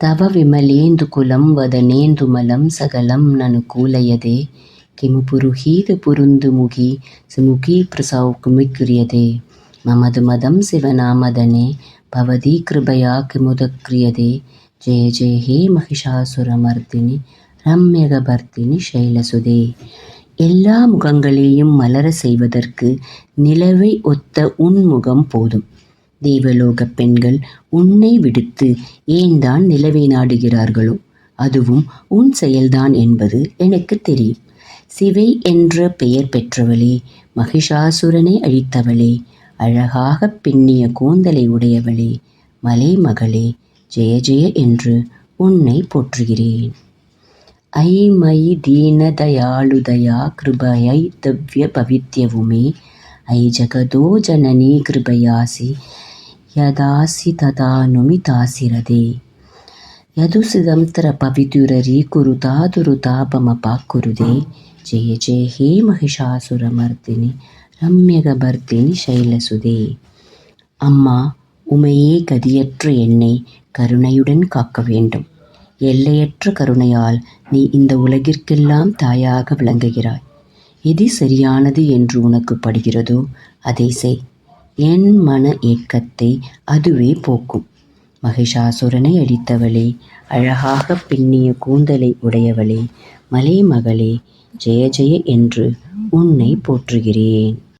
तव विमलेन्दुकुलं वदनेन्दुमलं सकलं ननु कूलयते किमु पुरुहीतपुरुन्दुमुखी सुमुखी प्रसौकुमिक्रियते ममदु मदं शिवनामदने भवती कृपया किमुदक्रियते जय जय हे महिषासुरमर्दिनि ரம்யகபர்த்தினி சைலசுதே. எல்லா முகங்களையும் மலர செய்வதற்கு நிலவை ஒத்த உன் முகம் போதும். தேவலோகப் பெண்கள் உன்னை விடுத்து ஏன்தான் நிலவை நாடுகிறார்களோ அதுவும் உன் செயல்தான் என்பது எனக்கு தெரியும். சிவை என்ற பெயர் பெற்றவளே, மகிஷாசுரனை அழித்தவளே, அழகாக பின்னிய கூந்தலை உடையவளே, மலைமகளே, ஜெய ஜெய என்று உன்னை போற்றுகிறேன். ஐ மயி தீனதயாளுதயா கிருபயை தவ்ய பவித்யவுமே ஐ ஜகதோ ஜனனி கிருபயாசி யதாசி ததானுமி தாசிரதே யதுசிதம்தர பவிதுரரி குருதாதுரு தாபமபாக்குருதே ஜெய ஜெய ஹே மகிஷாசுரமர்தினி ரம்யகபர்தினி சைலசுதே. அம்மா, உமையே கதியற்ற என்னை கருணையுடன் காக்க வேண்டும். எல்லையற்ற கருணையால் நீ இந்த உலகிற்கெல்லாம் தாயாக விளங்குகிறாய். எது சரியானது என்று உனக்கு படுகிறதோ அதை செய். என் மன ஏக்கத்தை அதுவே போக்கும். மகிஷாசுரனை அழித்தவளே, அழகாக பின்னிய கூந்தலை உடையவளே, மலைமகளே, ஜெய ஜெய என்று உன்னை போற்றுகிறேன்.